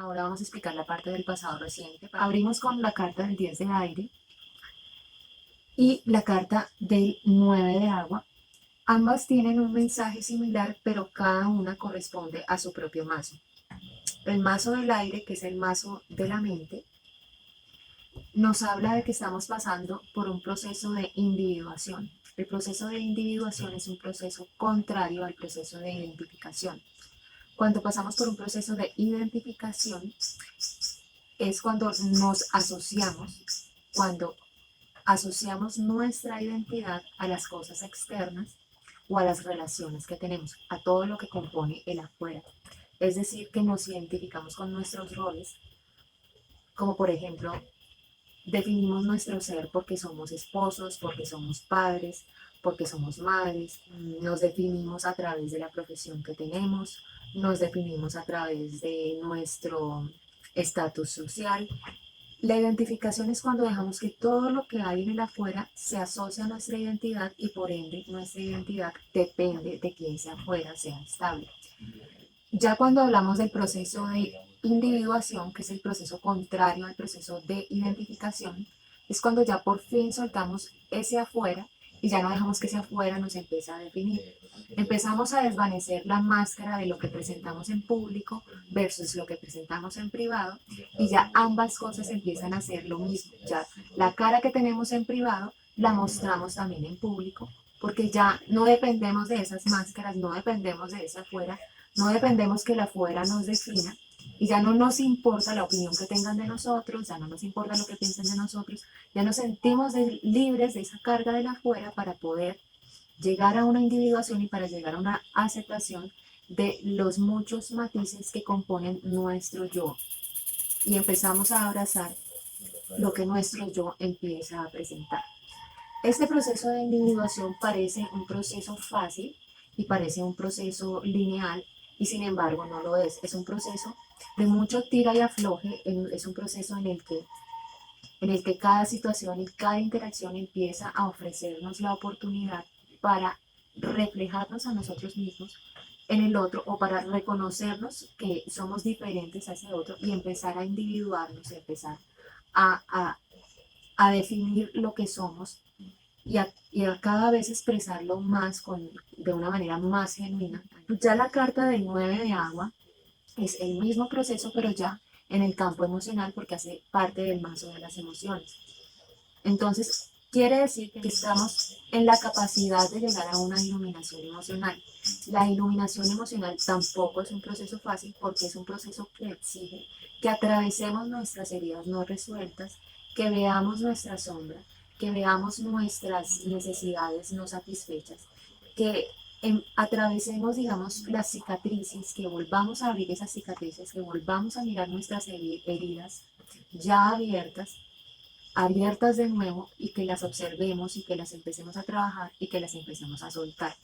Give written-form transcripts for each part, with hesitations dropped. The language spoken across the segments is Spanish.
Ahora vamos a explicar la parte del pasado reciente. Abrimos con la carta del 10 de aire y la carta del 9 de agua. Ambas tienen un mensaje similar, pero cada una corresponde a su propio mazo. El mazo del aire, que es el mazo de la mente, nos habla de que estamos pasando por un proceso de individuación. El proceso de individuación es un proceso contrario al proceso de identificación. Cuando pasamos por un proceso de identificación es cuando nos asociamos, cuando asociamos nuestra identidad a las cosas externas o a las relaciones que tenemos, a todo lo que compone el afuera. Es decir, que nos identificamos con nuestros roles, como por ejemplo, definimos nuestro ser porque somos esposos, porque somos padres, porque somos madres, nos definimos a través de la profesión que tenemos, nos definimos a través de nuestro estatus social. La identificación es cuando dejamos que todo lo que hay en el afuera se asocia a nuestra identidad y por ende nuestra identidad depende de que ese afuera sea estable. Ya cuando hablamos del proceso de individuación, que es el proceso contrario al proceso de identificación, es cuando ya por fin soltamos ese afuera y ya no dejamos que ese afuera nos empiece a definir. Empezamos a desvanecer la máscara de lo que presentamos en público versus lo que presentamos en privado y ya ambas cosas empiezan a ser lo mismo. Ya la cara que tenemos en privado la mostramos también en público porque ya no dependemos de esas máscaras, no dependemos de ese afuera, no dependemos que la afuera nos defina y ya no nos importa la opinión que tengan de nosotros, ya no nos importa lo que piensen de nosotros, ya nos sentimos libres de esa carga de la afuera para poder llegar a una individuación y para llegar a una aceptación de los muchos matices que componen nuestro yo. Y empezamos a abrazar lo que nuestro yo empieza a presentar. Este proceso de individuación parece un proceso fácil y parece un proceso lineal y sin embargo no lo es. Es un proceso de mucho tira y afloje, es un proceso en el que cada situación y cada interacción empieza a ofrecernos la oportunidad para reflejarnos a nosotros mismos en el otro o para reconocernos que somos diferentes a ese otro y empezar a individuarnos, empezar a, a, a definir lo que somos y a cada vez expresarlo más de una manera más genuina. Ya la carta del 9 de agua es el mismo proceso, pero ya en el campo emocional porque hace parte del mazo de las emociones. Entonces, quiere decir que estamos en la capacidad de llegar a una iluminación emocional. La iluminación emocional tampoco es un proceso fácil porque es un proceso que exige que atravesemos nuestras heridas no resueltas, que veamos nuestra sombra, que veamos nuestras necesidades no satisfechas, que atravesemos, digamos, las cicatrices, que volvamos a abrir esas cicatrices, que volvamos a mirar nuestras heridas ya abiertas de nuevo y que las observemos y que las empecemos a trabajar y que las empecemos a soltar.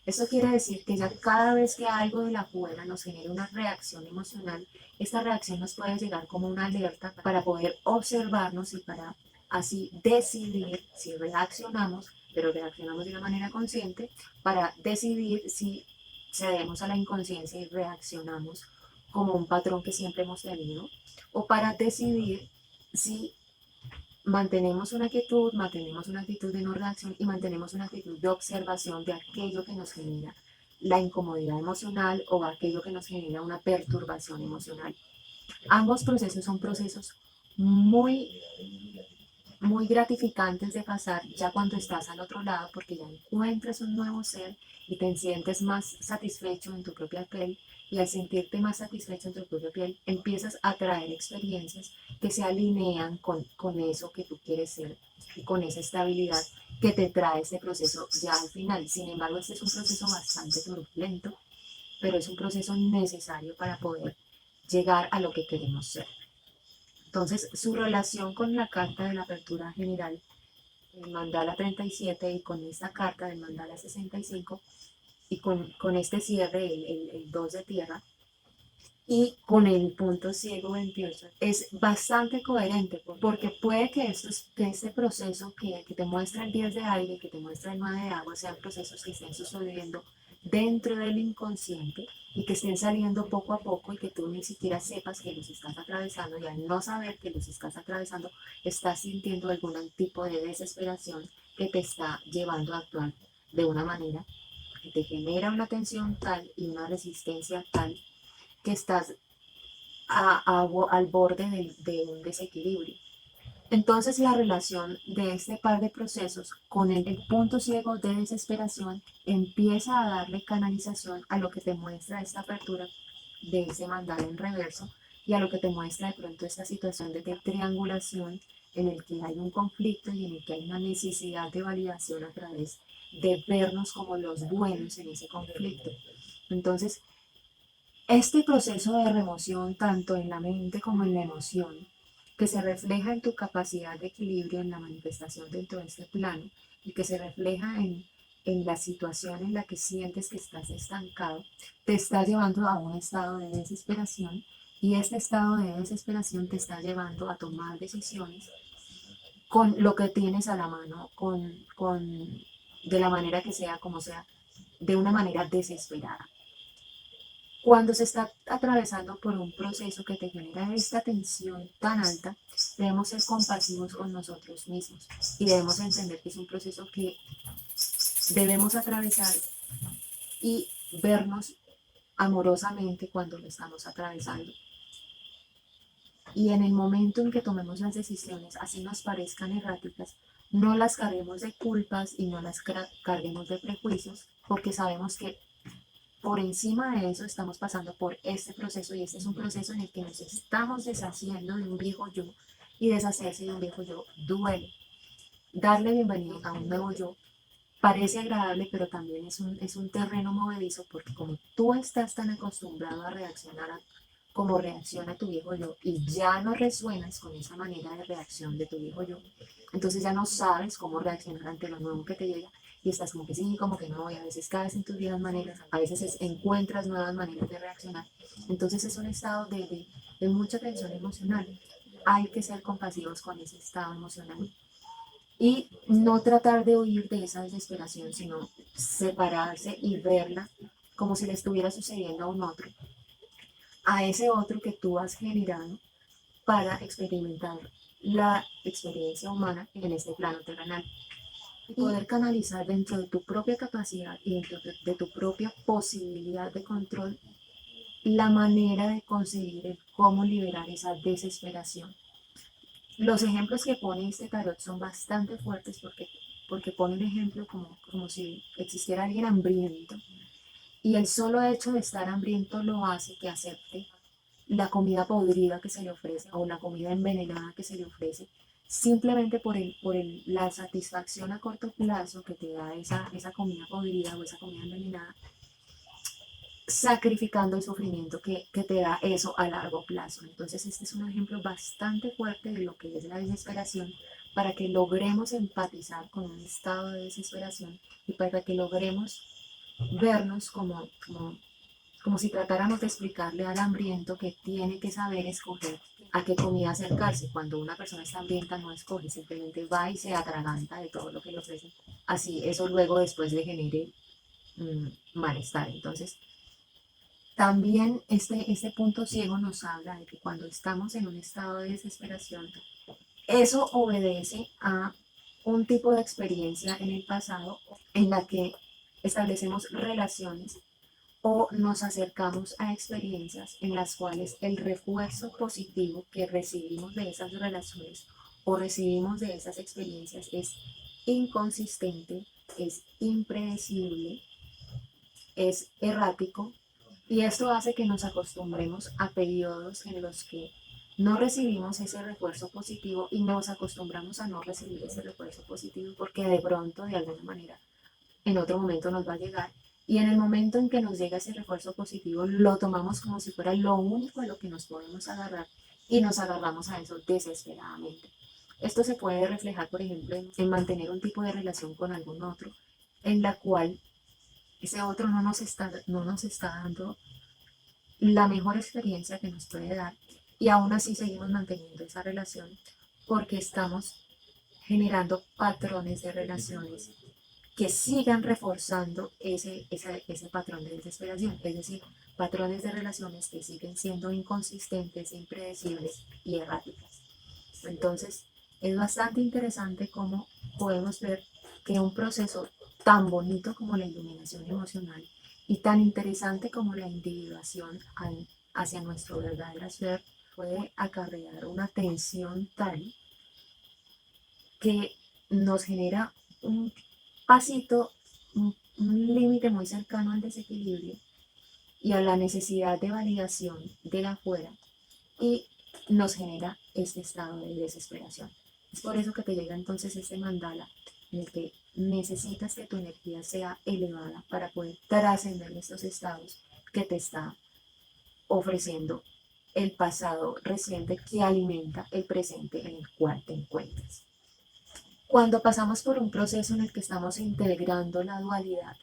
Eso quiere decir que ya cada vez que algo de la afuera nos genera una reacción emocional, esta reacción nos puede llegar como una alerta para poder observarnos y para así decidir si reaccionamos, pero reaccionamos de una manera consciente, para decidir si cedemos a la inconsciencia y reaccionamos como un patrón que siempre hemos tenido, o para decidir si mantenemos una actitud de no reacción y mantenemos una actitud de observación de aquello que nos genera la incomodidad emocional o aquello que nos genera una perturbación emocional. Ambos procesos son procesos muy, muy gratificantes de pasar ya cuando estás al otro lado porque ya encuentras un nuevo ser y te sientes más satisfecho en tu propia piel y al sentirte más satisfecho en tu propia piel empiezas a traer experiencias que se alinean con eso que tú quieres ser y con esa estabilidad que te trae este proceso ya al final. Sin embargo, este es un proceso bastante turbulento, pero es un proceso necesario para poder llegar a lo que queremos ser. Entonces, su relación con la carta de la apertura general, el mandala 37 y con esta carta del mandala 65 y con este cierre, el 2 de tierra, y con el punto ciego 28 es bastante coherente porque puede que este proceso que te muestra el 10 de aire, que te muestra el 9 de agua, sean procesos que estén sucediendo dentro del inconsciente y que estén saliendo poco a poco y que tú ni siquiera sepas que los estás atravesando, y al no saber que los estás atravesando, estás sintiendo algún tipo de desesperación que te está llevando a actuar de una manera que te genera una tensión tal y una resistencia tal que estás al borde de un desequilibrio. Entonces la relación de este par de procesos con el punto ciego de desesperación empieza a darle canalización a lo que te muestra esta apertura de ese mandal en reverso y a lo que te muestra de pronto esta situación de triangulación en el que hay un conflicto y en el que hay una necesidad de validación a través de vernos como los buenos en ese conflicto. Entonces, este proceso de remoción, tanto en la mente como en la emoción, que se refleja en tu capacidad de equilibrio en la manifestación dentro de este plano y que se refleja en la situación en la que sientes que estás estancado, te está llevando a un estado de desesperación, y este estado de desesperación te está llevando a tomar decisiones con lo que tienes a la mano, de la manera que sea, como sea, de una manera desesperada. Cuando se está atravesando por un proceso que te genera esta tensión tan alta, debemos ser compasivos con nosotros mismos y debemos entender que es un proceso que debemos atravesar y vernos amorosamente cuando lo estamos atravesando. Y en el momento en que tomemos las decisiones, así nos parezcan erráticas, no las carguemos de culpas y no las carguemos de prejuicios, porque sabemos que por encima de eso estamos pasando por este proceso, y este es un proceso en el que nos estamos deshaciendo de un viejo yo, y deshacerse de un viejo yo duele. Darle bienvenida a un nuevo yo parece agradable, pero también es un terreno movedizo, porque como tú estás tan acostumbrado a reaccionar como reacciona tu viejo yo y ya no resuenas con esa manera de reacción de tu viejo yo, entonces ya no sabes cómo reaccionar ante lo nuevo que te llega, y estás como que sí, como que no, y a veces caes en tus viejas maneras, a veces encuentras nuevas maneras de reaccionar. Entonces es un estado de mucha tensión emocional. Hay que ser compasivos con ese estado emocional y no tratar de huir de esa desesperación, sino separarse y verla como si le estuviera sucediendo a un otro, a ese otro que tú has generado para experimentar la experiencia humana en este plano terrenal, y poder canalizar dentro de tu propia capacidad y dentro de tu propia posibilidad de control la manera de conseguir el cómo liberar esa desesperación. Los ejemplos que pone este tarot son bastante fuertes, porque pone el ejemplo como si existiera alguien hambriento, y el solo hecho de estar hambriento lo hace que acepte la comida podrida que se le ofrece o la comida envenenada que se le ofrece, simplemente la satisfacción a corto plazo que te da esa comida podrida o esa comida envenenada, sacrificando el sufrimiento que te da eso a largo plazo. Entonces este es un ejemplo bastante fuerte de lo que es la desesperación, para que logremos empatizar con un estado de desesperación y para que logremos vernos como si tratáramos de explicarle al hambriento que tiene que saber escoger a qué comida acercarse. Cuando una persona está hambrienta no escoge, simplemente va y se atraganta de todo lo que le ofrecen. Así eso luego después le genere malestar. Entonces, también este punto ciego nos habla de que cuando estamos en un estado de desesperación, eso obedece a un tipo de experiencia en el pasado en la que establecemos relaciones o nos acercamos a experiencias en las cuales el refuerzo positivo que recibimos de esas relaciones o recibimos de esas experiencias es inconsistente, es impredecible, es errático, y esto hace que nos acostumbremos a periodos en los que no recibimos ese refuerzo positivo, y nos acostumbramos a no recibir ese refuerzo positivo porque de pronto, de alguna manera, en otro momento nos va a llegar, y en el momento en que nos llega ese refuerzo positivo lo tomamos como si fuera lo único a lo que nos podemos agarrar, y nos agarramos a eso desesperadamente. Esto se puede reflejar, por ejemplo, en mantener un tipo de relación con algún otro en la cual ese otro no nos está dando la mejor experiencia que nos puede dar, y aún así seguimos manteniendo esa relación porque estamos generando patrones de relaciones que sigan reforzando ese patrón de desesperación, es decir, patrones de relaciones que siguen siendo inconsistentes, impredecibles y erráticas. Entonces, es bastante interesante cómo podemos ver que un proceso tan bonito como la iluminación emocional y tan interesante como la individuación hacia nuestro verdadero ser puede acarrear una tensión tal que nos genera un pasito, un límite muy cercano al desequilibrio y a la necesidad de validación de la afuera y nos genera este estado de desesperación. Es por eso que te llega entonces este mandala en el que necesitas que tu energía sea elevada para poder trascender estos estados que te está ofreciendo el pasado reciente que alimenta el presente en el cual te encuentras. Cuando pasamos por un proceso en el que estamos integrando la dualidad,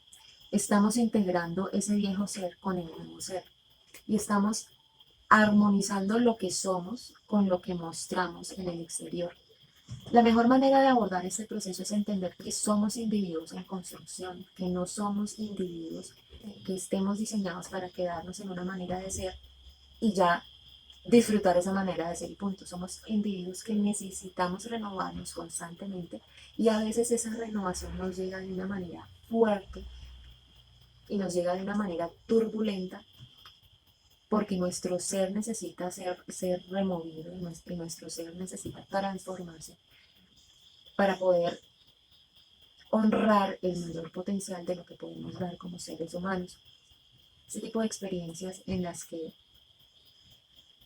estamos integrando ese viejo ser con el nuevo ser y estamos armonizando lo que somos con lo que mostramos en el exterior. La mejor manera de abordar este proceso es entender que somos individuos en construcción, que no somos individuos que estemos diseñados para quedarnos en una manera de ser y ya disfrutar esa manera de ser y punto. Somos individuos que necesitamos renovarnos constantemente y a veces esa renovación nos llega de una manera fuerte y nos llega de una manera turbulenta porque nuestro ser necesita ser removido y nuestro ser necesita transformarse para poder honrar el mayor potencial de lo que podemos dar como seres humanos. Este tipo de experiencias en las que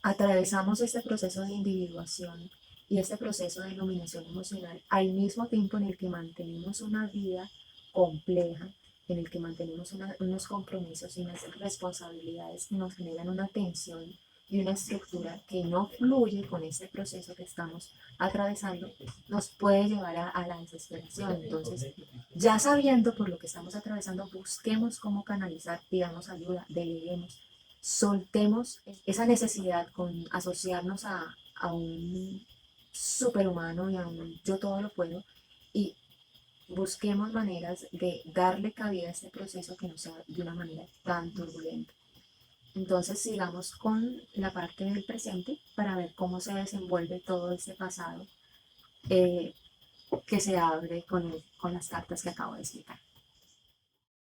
atravesamos este proceso de individuación y este proceso de iluminación emocional al mismo tiempo en el que mantenemos una vida compleja, en el que mantenemos unos compromisos y unas responsabilidades que nos generan una tensión y una estructura que no fluye con este proceso que estamos atravesando, nos puede llevar a la desesperación. Entonces, ya sabiendo por lo que estamos atravesando, busquemos cómo canalizar, pidamos ayuda, deleguemos, soltemos esa necesidad con asociarnos a un superhumano y a un yo todo lo puedo y busquemos maneras de darle cabida a este proceso que no sea de una manera tan turbulenta. Entonces sigamos con la parte del presente para ver cómo se desenvuelve todo este pasado eh, que se abre con las cartas que acabo de explicar.